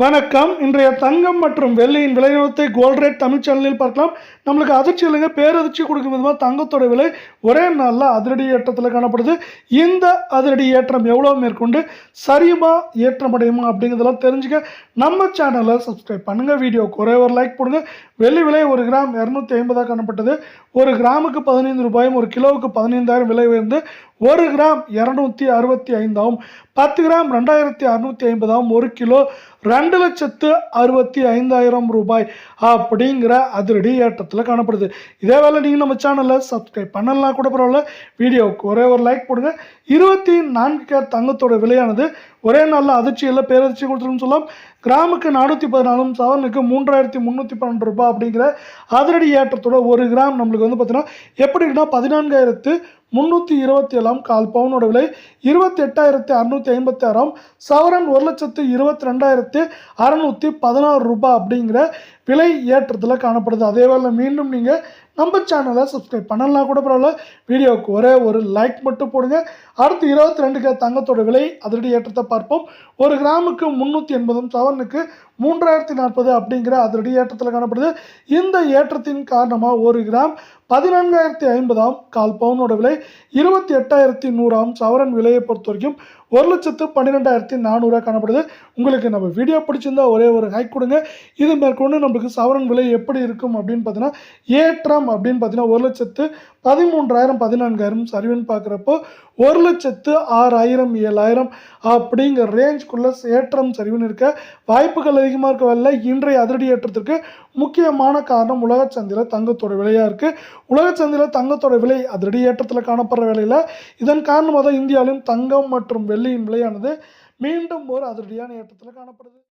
வணக்கம். இன்றைய தங்கம் மற்றும் வெள்ளியின் விலை நிலவரத்தை கோல்ட் ரேட் தமிழ் சேனலில் பார்க்கலாம். நம்மளுக்கு அதிர்ச்சி இல்லைங்க, பேரதிர்ச்சி கொடுக்கும் விதமாக தங்கத்தோட விலை ஒரே நாளில் அதிரடி ஏற்றத்தில் காணப்படுது. இந்த அதிரடி ஏற்றம் எவ்வளோ மேற்கொண்டு சரியுமா ஏற்றமடையுமா அப்படிங்கிறதெல்லாம் தெரிஞ்சுக்க நம்ம சேனலை சப்ஸ்கிரைப் பண்ணுங்கள். வீடியோக்கு ஒரே ஒரு லைக் போடுங்க. வெள்ளி விலை 1 கிராம் 250 காணப்பட்டது. 1 கிராமுக்கு 15 ரூபாயும் 1 கிலோவுக்கு 15,000 விலை உயர்ந்து 1 கிராம் 265 10 கிராம் 2650 1 கிலோ 2,65,000 ரூபாய் அப்படிங்கிற அதிரடி ஏற்றத்தில் காணப்படுது. இதே வேலை நீங்கள் நம்ம சேனலை சப்ஸ்கிரைப் பண்ணலாம் கூட பரவாயில்ல, வீடியோவுக்கு ஒரே ஒரு லைக் போடுங்க. 24 கேரட் தங்கத்தோட விலையானது ஒரே நாளில் அதிர்ச்சியில் பேரதிர்ச்சி கொடுத்துருன்னு சொல்லலாம். கிராமுக்கு 414 சவரனுக்கு 3,312 ரூபாய் அப்படிங்கிற அதிரடி ஏற்றத்தோட 1 கிராம் நம்மளுக்கு வந்து பார்த்தீங்கன்னா எப்படி இருக்குன்னா 14,327 கால் பவுனோட விலை 28,656 சவரன் 1,22,616 ரூபாய் அப்படிங்கிற விலை ஏற்றத்தில் காணப்படுது. அதே வேலை மீண்டும் நீங்கள் நம்ம சேனலை சப்ஸ்கிரைப் பண்ணலாம் கூட பரவாயில்ல, வீடியோவுக்கு ஒரே ஒரு லைக் மட்டும் போடுங்க. அடுத்து 22 கேரட் தங்கத்தோட விலை அதிரடி ஏற்றத்தை பார்ப்போம். 1 கிராமுக்கு 380 சவரனுக்கு 3,040 அப்படிங்கிற அதிரடி ஏற்றத்தில் காணப்படுது. இந்த ஏற்றத்தின் காரணமாக 1 கிராம் 14,050 கால் பவுனோட விலை 28,100 சவரன் விலையை பொறுத்த வரைக்கும் 1,12,400 காணப்படுது. உங்களுக்கு நம்ம வீடியோ பிடிச்சிருந்தா ஒரே ஒரு லைக் கொடுங்க. இது மேற்கொண்டு நம்மளுக்கு சவரன் விலை எப்படி இருக்கும் அப்படின்னு பார்த்தீங்கன்னா ஏற்றம் அப்படின்னு பார்த்தீங்கன்னா 1,13,000 14,000 சரிவுன்னு பார்க்குறப்போ 1,06,000 7,000 அப்படிங்கிற ரேஞ்சுக்குள்ள ஏற்றம் சரிவுன்னு இருக்க வாய்ப்புகள் அதிகமாக இருக்கவில்லை. இன்றைய அதிரடி ஏற்றத்திற்கு முக்கியமான காரணம் உலக சந்தையில் தங்கத்தோட விலையாக இருக்குது. உலக சந்தையில் தங்கத்தோட விலை அதிரடி ஏற்றத்தில் காணப்படுற வேளையில் இதன் காரணமாக தான் இந்தியாவிலும் தங்கம் மற்றும் வெள்ளியின் விலையானது மீண்டும் ஒரு அதிரடியான ஏற்றத்தில் காணப்படுது.